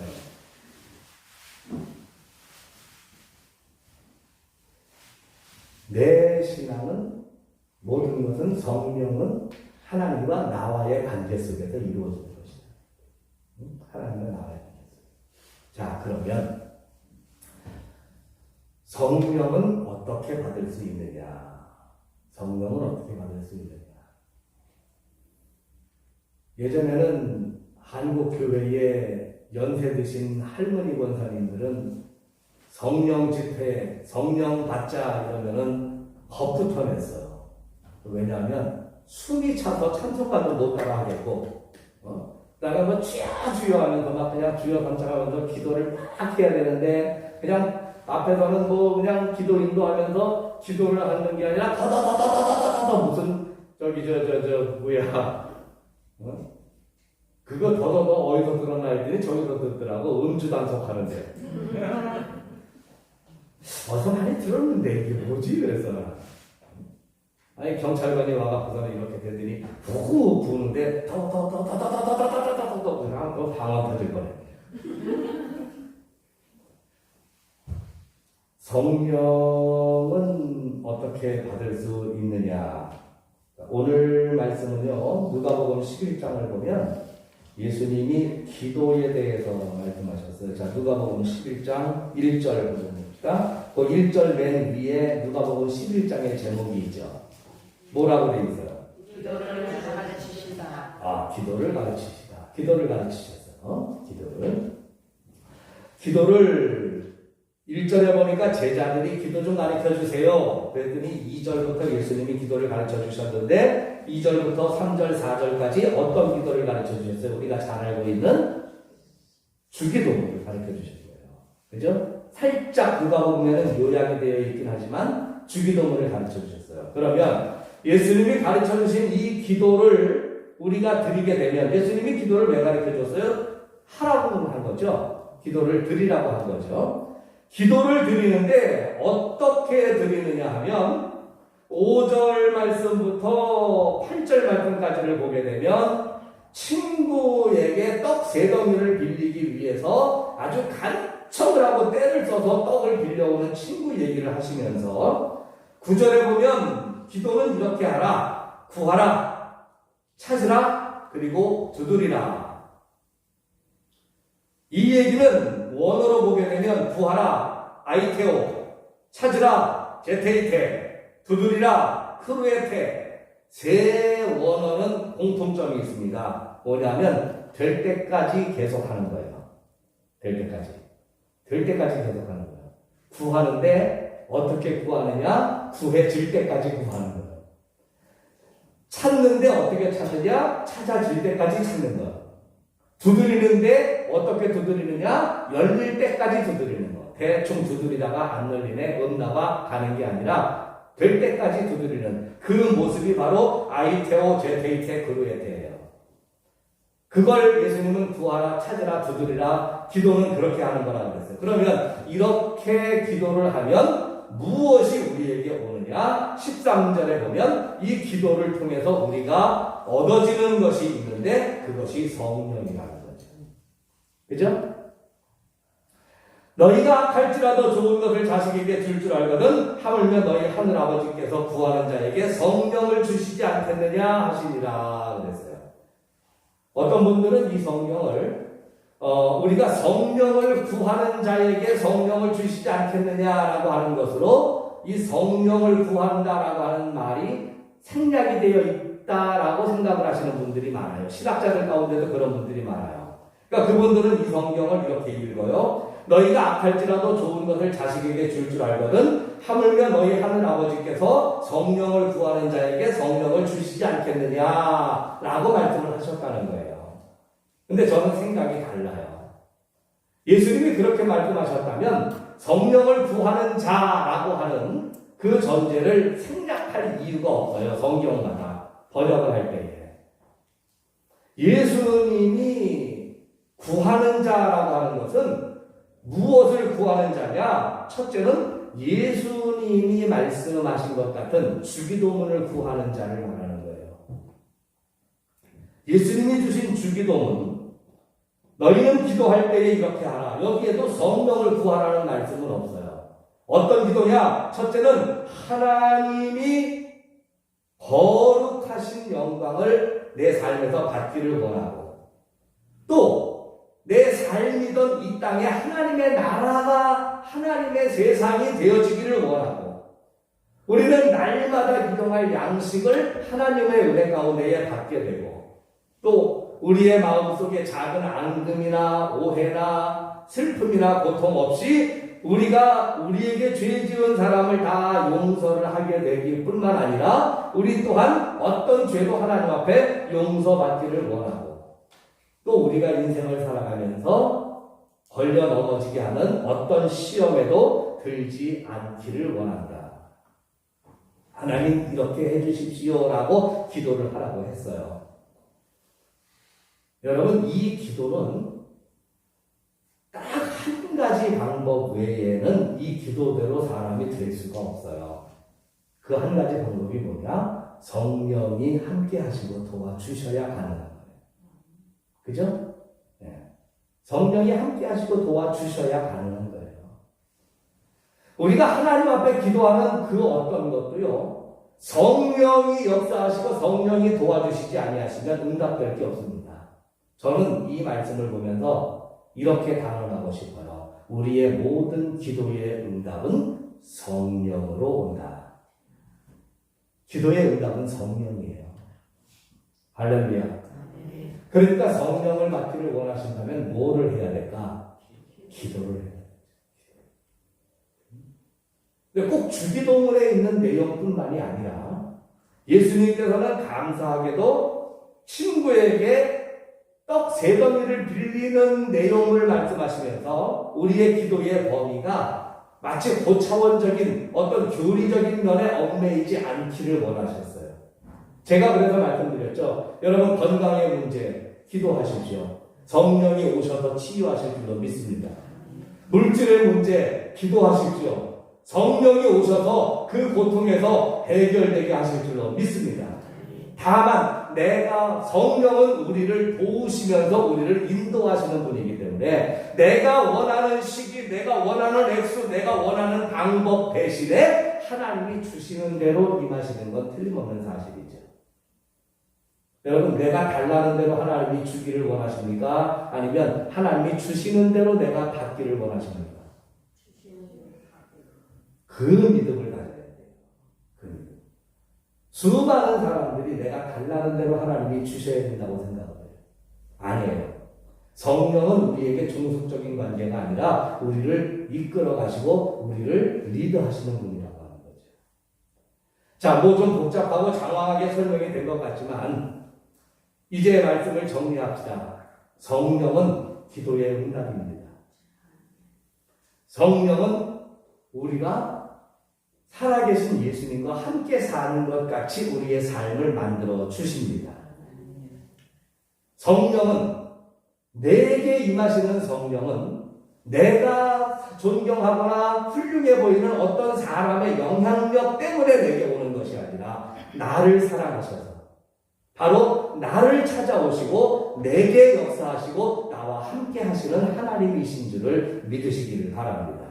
[SPEAKER 1] 내 신앙은 모든 것은 성령은 하나님과 나와의 관계 속에서 이루어지는 것이다. 하나님과 나와의 관계 속에서. 자, 그러면 성령은 어떻게 받을 수 있느냐? 성령은 어떻게 받을 수 있느냐? 예전에는 한국 교회에 연세 드신 할머니 권사님들은 성령 집회, 성령 받자 이러면은 겁부터 냈어요. 왜냐하면 숨이 차서 찬송가도 못 따라 하겠고, 그다음에 뭐 주여 하면서 막 그냥 주여 감상하면서 기도를 막 해야 되는데 그냥 앞에서는 뭐 그냥 기도 인도하면서 기도를 하는 게 아니라 더더더더더더더 무슨 저기 저 뭐야, 그거 더더더 어디서 들었나 했더니 저기서 듣더라고. 음주 단속하는데. 어서 많이 들었는데 이게 뭐지? 그래서 아니 경찰관이 와갖고서는 이렇게 되더니 후 부는데 더더더더더더더더더더 그냥 또 방아 터질 거네. 성령은 어떻게 받을 수 있느냐? 오늘 말씀은요, 누가복음 11장을 보면 예수님이 기도에 대해서 말씀하셨어요. 자, 누가복음 11장 1절 보십니까? 그 1절 맨 위에 누가복음 11장의 제목이 있죠. 뭐라고 되어 있어요?
[SPEAKER 2] 기도를 가르치시다.
[SPEAKER 1] 아, 기도를 가르치시다. 기도를 가르치셨어요. 기도를 1절에 보니까 제자들이 기도 좀 가르쳐 주세요. 그랬더니 2절부터 예수님이 기도를 가르쳐 주셨는데 2절부터 3절, 4절까지 어떤 기도를 가르쳐 주셨어요? 우리가 잘 알고 있는 주기도를 가르쳐 주셨어요. 그죠? 살짝 누가 보면은 요약이 되어 있긴 하지만 주기도문을 가르쳐 주셨어요. 그러면 예수님이 가르쳐 주신 이 기도를 우리가 드리게 되면 예수님이 기도를 왜 가르쳐 줬어요? 하라고 한 거죠. 기도를 드리라고 한 거죠. 기도를 드리는데 어떻게 드리느냐 하면 5절 말씀부터 8절 말씀까지를 보게 되면 친구에게 떡 3덩이를 빌리기 위해서 아주 간척을 하고 때를 써서 떡을 빌려오는 친구 얘기를 하시면서 9절에 보면 기도는 이렇게 하라, 구하라, 찾으라, 그리고 두드리라. 이 얘기는 원어로 보게 되면 구하라, 아이테오, 찾으라, 제테이테, 두드리라, 크루에테. 세 원어는 공통점이 있습니다. 뭐냐면 될 때까지 계속하는 거예요. 될 때까지 계속하는 거예요. 구하는데 어떻게 구하느냐? 구해질 때까지 구하는 거예요. 찾는데 어떻게 찾느냐? 찾아질 때까지 찾는 거예요. 두드리는데 어떻게 두드리느냐? 열릴 때까지 두드리는 거. 대충 두드리다가 안 열리네, 나가 가는 게 아니라 될 때까지 두드리는 그 모습이 바로 아이테오, 제테이테, 그루에테예요. 그걸 예수님은 구하라, 찾으라, 두드리라, 기도는 그렇게 하는 거라고 그랬어요. 그러면 이렇게 기도를 하면 무엇이 우리에게 오느냐? 13절에 보면 이 기도를 통해서 우리가 얻어지는 것이 있는데 그것이 성령이라는 거죠. 그죠? 너희가 악할지라도 좋은 것을 자식에게 줄 줄 알거든 하물며 너희 하늘아버지께서 구하는 자에게 성령을 주시지 않겠느냐 하시니라 그랬어요. 어떤 분들은 이 성령을 우리가 성령을 구하는 자에게 성령을 주시지 않겠느냐라고 하는 것으로 이 성령을 구한다라고 하는 말이 생략이 되어 있다라고 생각을 하시는 분들이 많아요. 신학자들 가운데도 그런 분들이 많아요. 그러니까 그분들은 이 성경을 이렇게 읽어요. 너희가 악할지라도 좋은 것을 자식에게 줄 줄 알거든 하물며 너희 하늘 아버지께서 성령을 구하는 자에게 성령을 주시지 않겠느냐라고 말씀을 하셨다는 거예요. 근데 저는 생각이 달라요. 예수님이 그렇게 말씀하셨다면 성령을 구하는 자라고 하는 그 전제를 생략할 이유가 없어요. 성경마다 번역을 할 때에. 예수님이 구하는 자라고 하는 것은 무엇을 구하는 자냐? 첫째는 예수님이 말씀하신 것 같은 주기도문을 구하는 자를 말하는 거예요. 예수님이 주신 주기도문, 너희는 기도할 때에 이렇게 하라. 여기에도 성령을 구하라는 말씀은 없어요. 어떤 기도냐? 첫째는 하나님이 거룩하신 영광을 내 삶에서 받기를 원하고 또 내 삶이던 이 땅에 하나님의 나라가 하나님의 세상이 되어지기를 원하고 우리는 날마다 이동할 양식을 하나님의 은혜 가운데에 받게 되고 또 우리의 마음속에 작은 앙금이나 오해나 슬픔이나 고통 없이 우리가 우리에게 죄 지은 사람을 다 용서를 하게 되기 뿐만 아니라 우리 또한 어떤 죄도 하나님 앞에 용서받기를 원하고 또 우리가 인생을 살아가면서 걸려 넘어지게 하는 어떤 시험에도 들지 않기를 원한다. 하나님 이렇게 해주십시오라고 기도를 하라고 했어요. 여러분 이 기도는 딱 한 가지 방법 외에는 이 기도대로 사람이 될 수가 없어요. 그 한 가지 방법이 뭐냐? 성령이 함께 하시고 도와주셔야 가능한 거예요. 그죠? 네. 성령이 함께 하시고 도와주셔야 가능한 거예요. 우리가 하나님 앞에 기도하는 그 어떤 것도요, 성령이 역사하시고 성령이 도와주시지 아니하시면 응답될 게 없습니다. 저는 이 말씀을 보면서 이렇게 단언하고 싶어요. 우리의 모든 기도의 응답은 성령으로 온다. 기도의 응답은 성령이에요. 할렐루야. 그러니까 성령을 맡기를 원하신다면 뭐를 해야 될까? 기도를 해야 돼요. 근데 꼭 주기도문에 있는 내용뿐만이 아니라 예수님께서는 감사하게도 친구에게 떡 3덩이를 빌리는 내용을 말씀하시면서 우리의 기도의 범위가 마치 고차원적인 어떤 교리적인 면에 얽매이지 않기를 원하셨어요. 제가 그래서 말씀드렸죠. 여러분 건강의 문제 기도하십시오. 성령이 오셔서 치유하실 줄로 믿습니다. 물질의 문제 기도하십시오. 성령이 오셔서 그 고통에서 해결되게 하실 줄로 믿습니다. 다만 내가 성령은 우리를 도우시면서 우리를 인도하시는 분이기 때문에 내가 원하는 시기, 내가 원하는 액수, 내가 원하는 방법 대신에 하나님이 주시는 대로 임하시는 건 틀림없는 사실이죠. 여러분 내가 달라는 대로 하나님이 주기를 원하십니까? 아니면 하나님이 주시는 대로 내가 받기를 원하십니까? 그 믿음을 가져야 돼요. 그 믿음. 수많은 사람들이 내가 달라는 대로 하나님이 주셔야 된다고 생각을 해요. 아니에요. 성령은 우리에게 종속적인 관계가 아니라 우리를 이끌어 가시고 우리를 리드하시는 분이라고 하는 거죠. 자, 뭐 좀 복잡하고 장황하게 설명이 된 것 같지만 이제 말씀을 정리합시다. 성령은 기도의 응답입니다. 성령은 우리가 살아계신 예수님과 함께 사는 것 같이 우리의 삶을 만들어 주십니다. 성령은 내게 임하시는 성령은 내가 존경하거나 훌륭해 보이는 어떤 사람의 영향력 때문에 내게 오는 것이 아니라 나를 사랑하셔서 바로 나를 찾아오시고 내게 역사하시고 나와 함께 하시는 하나님이신 줄을 믿으시기를 바랍니다.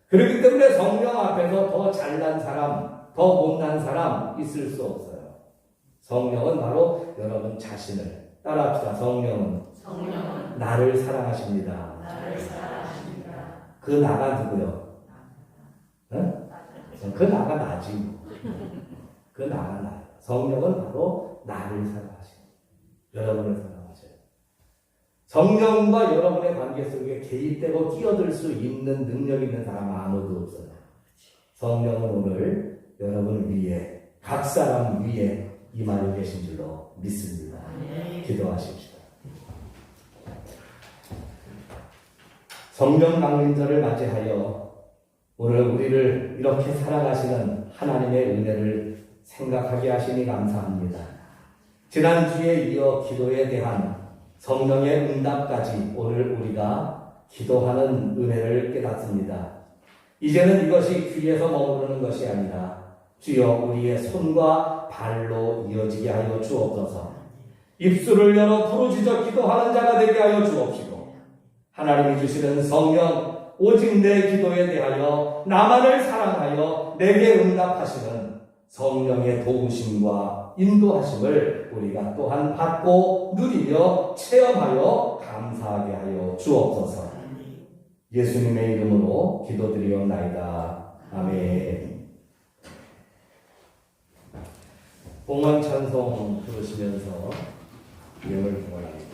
[SPEAKER 1] 그렇기 때문에 성령 앞에서 더 잘난 사람, 더 못난 사람 있을 수 없어요. 성령은 바로 여러분 자신을 따라합시다. 성령은 나를 사랑하십니다. 그 나가 누구요? 응? 그 나가 나지. 그 나가 나요. 성령은 바로 나를 사랑하십니다. 여러분을 사랑하셔요. 성령과 여러분의 관계 속에 개입되고 끼어들 수 있는 능력 있는 사람 아무도 없어요. 성령은 오늘 여러분 위에, 각 사람 위에 임하여 계신 줄로 믿습니다. 기도하십시오. 성령 강림절을 맞이하여 오늘 우리를 이렇게 사랑하시는 하나님의 은혜를 생각하게 하시니 감사합니다. 지난주에 이어 기도에 대한 성령의 응답까지 오늘 우리가 기도하는 은혜를 깨닫습니다. 이제는 이것이 귀에서 머무르는 것이 아니라 주여 우리의 손과 발로 이어지게 하여 주옵소서. 입술을 열어 부르짖어 기도하는 자가 되게 하여 주옵시고 하나님이 주시는 성령 오직 내 기도에 대하여 나만을 사랑하여 내게 응답하시는 성령의 도우심과 인도하심을 우리가 또한 받고 누리며 체험하여 감사하게 하여 주옵소서. 예수님의 이름으로 기도드리옵나이다. 아멘. 봉헌 찬송 부르시면서 예물 봉헌합니다.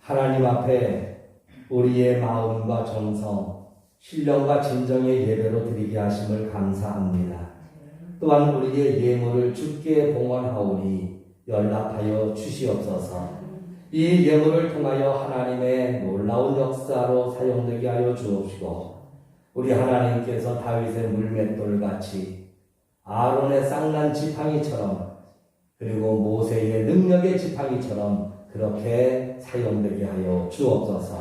[SPEAKER 1] 하나님 앞에 우리의 마음과 정성, 신령과 진정의 예배로 드리게 하심을 감사합니다. 또한 우리의 예물을 주께 봉헌하오니 연락하여 주시옵소서. 이 예물을 통하여 하나님의 놀라운 역사로 사용되게 하여 주옵시고, 우리 하나님께서 다윗의 물맷돌같이 아론의 쌍난 지팡이처럼, 그리고 모세의 능력의 지팡이처럼 그렇게 사용되게 하여 주옵소서.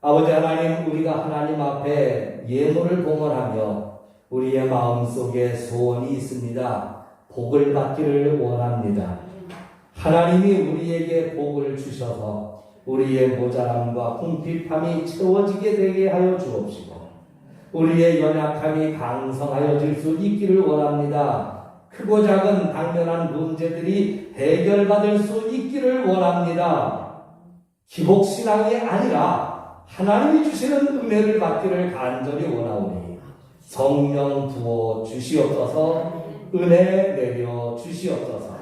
[SPEAKER 1] 아버지 하나님, 우리가 하나님 앞에 예물을 봉헌하며 우리의 마음속에 소원이 있습니다. 복을 받기를 원합니다. 하나님이 우리에게 복을 주셔서 우리의 모자람과 궁핍함이 채워지게 되게 하여 주옵시고, 우리의 연약함이 강성하여질 수 있기를 원합니다. 크고 작은 당면한 문제들이 해결받을 수 있기를 원합니다. 기복신앙이 아니라 하나님이 주시는 은혜를 받기를 간절히 원하오니 성령 부어 주시옵소서. 은혜 내려 주시옵소서.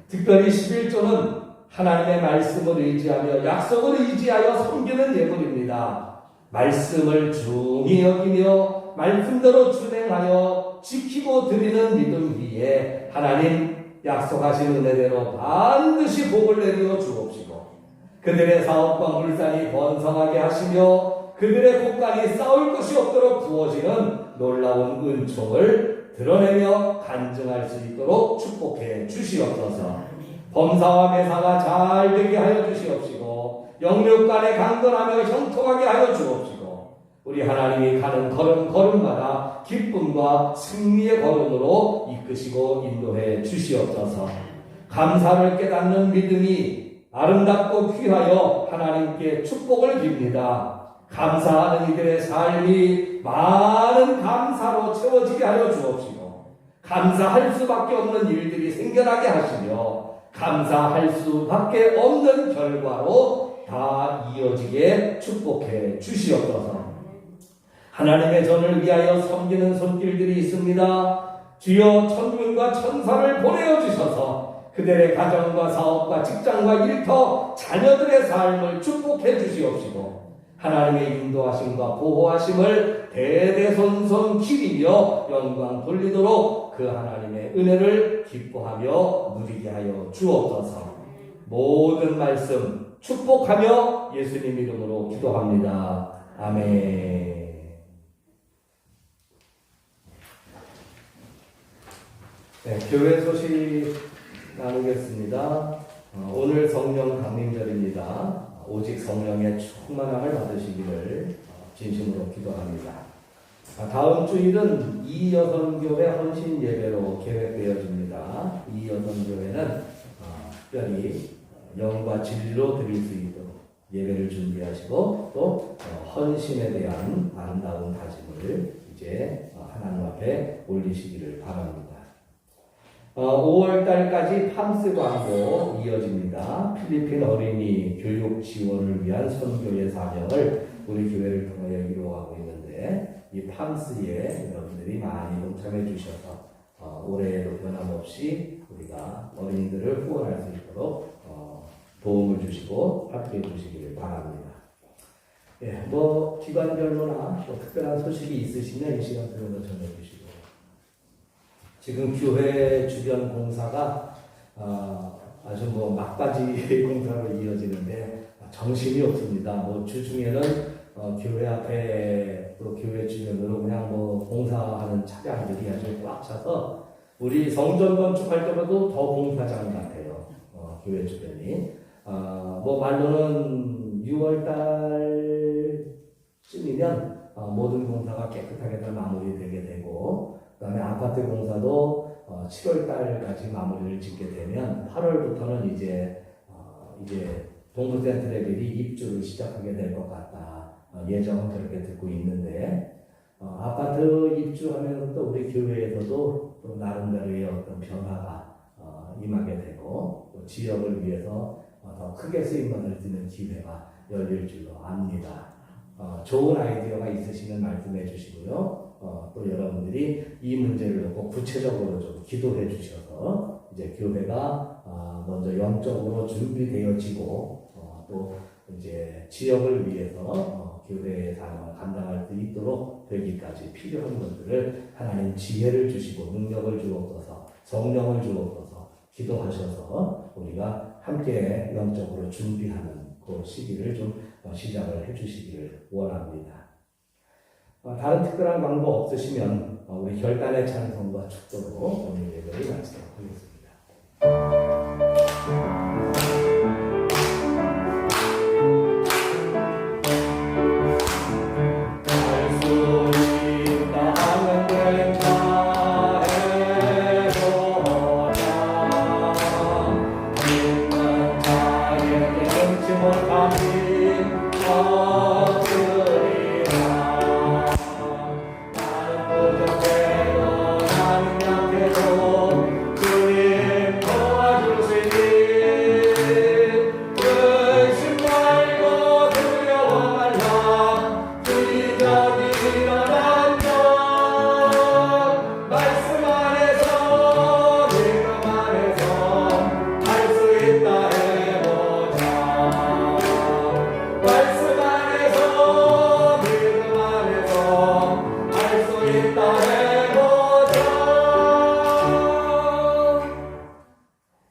[SPEAKER 1] 특별히 11조는 하나님의 말씀을 의지하며 약속을 의지하여 섬기는 예물입니다. 말씀을 중히 여기며 말씀대로 준행하여 지키고 드리는 믿음 위에 하나님 약속하신 은혜대로 반드시 복을 내려 주옵시고, 그들의 사업과 물산이 번성하게 하시며 그들의 곳간이 쌓을 것이 없도록 부어지는 놀라운 은총을 드러내며 간증할 수 있도록 축복해 주시옵소서. 범사와 매사가 잘 되게 하여 주시옵시고, 영육간에 강건하며 형통하게 하여 주옵시고, 우리 하나님이 가는 걸음마다 기쁨과 승리의 걸음으로 이끄시고 인도해 주시옵소서. 감사를 깨닫는 믿음이 아름답고 귀하여 하나님께 축복을 빕니다. 감사하는 이들의 삶이 많은 감사로 채워지게 하여 주옵시고, 감사할 수밖에 없는 일들이 생겨나게 하시며 감사할 수밖에 없는 결과로 다 이어지게 축복해 주시옵소서. 하나님의 전을 위하여 섬기는 손길들이 있습니다. 주여 천군과 천사를 보내어 주셔서 그들의 가정과 사업과 직장과 일터 자녀들의 삶을 축복해 주시옵시고, 하나님의 인도하심과 보호하심을 대대손손 기리며 영광 돌리도록 그 하나님의 은혜를 기뻐하며 누리게 하여 주옵소서. 모든 말씀 축복하며 예수님 이름으로 기도합니다. 아멘. 네, 교회 소식 나누겠습니다. 오늘 성령 강림절입니다. 오직 성령의 충만함을 받으시기를 진심으로 기도합니다. 다음 주일은 이여선교회 헌신 예배로 계획되어집니다. 이여선교회는 특별히 영과 진리로 드릴 수 있도록 예배를 준비하시고 또 헌신에 대한 아름다운 다짐을 이제 하나님 앞에 올리시기를 바랍니다. 5월달까지 팜스 광고 이어집니다. 필리핀 어린이 교육 지원을 위한 선교의 사명을 우리 교회를 통하여 이루어가고 있는데, 이 팜스에 여러분들이 많이 동참해 주셔서 올해에도 변함없이 우리가 어린이들을 후원할 수 있도록 도움을 주시고 합의해 주시기를 바랍니다. 예, 기관별로나 특별한 소식이 있으시면 이 시간 들어서 전해주시고, 지금 교회 주변 공사가 아주 막바지 공사로 이어지는데 정신이 없습니다. 주중에는 교회 앞에 또 교회 주변으로 그냥 뭐 봉사하는 차량들이 아주 꽉 차서 우리 성전 건축할 때보다도 더 봉사장 같아요. 교회 주변이. 뭐 말로는 6월 달쯤이면 모든 공사가 깨끗하게 다 마무리되게 되고, 그 다음에 아파트 공사도 7월 달까지 마무리를 짓게 되면 8월부터는 이제 동부센트레빌이 입주를 시작하게 될 것 같다. 예정은 그렇게 듣고 있는데, 아파트 입주하면 또 우리 교회에서도 또 나름대로의 어떤 변화가 임하게 되고, 또 지역을 위해서 더 크게 쓰임받을 수 있는 기회가 열릴 줄로 압니다. 좋은 아이디어가 있으시면 말씀해 주시고요. 또 여러분들이 이 문제를 놓고 구체적으로 좀 기도해 주셔서 이제 교회가 먼저 영적으로 준비되어지고 또 이제 지역을 위해서 교회의 사명을 감당할 수 있도록 되기까지 필요한 것들을 하나님 지혜를 주시고 능력을 주옵소서, 성령을 주옵소서 기도하셔서 우리가 함께 영적으로 준비하는 그 시기를 좀 시작을 해주시기를 원합니다. 다른 특별한 광고 없으시면 우리 결단의 찬송과 축도로 오늘 예배를 마치도록 하겠습니다.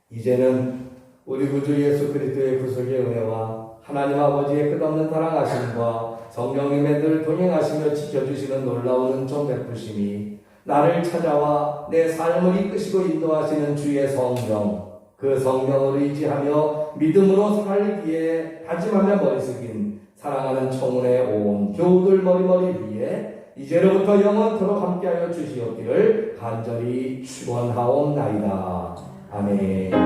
[SPEAKER 1] 이제는 우리 구주 예수 그리스도의 구속의 은혜와 하나님 아버지의 끝없는 사랑하심과 성령님의 늘 동행하시며 지켜주시는 놀라운 은총 베푸심이 나를 찾아와 내 삶을 이끄시고 인도하시는 주의 성령, 그 성령을 의지하며 믿음으로 살기에 다짐하며 머리 숙인 사랑하는 청운의 온 교우들 머리머리 위에 이제로부터 영원토록 함께하여 주시옵기를 간절히 축원하옵나이다. 아멘.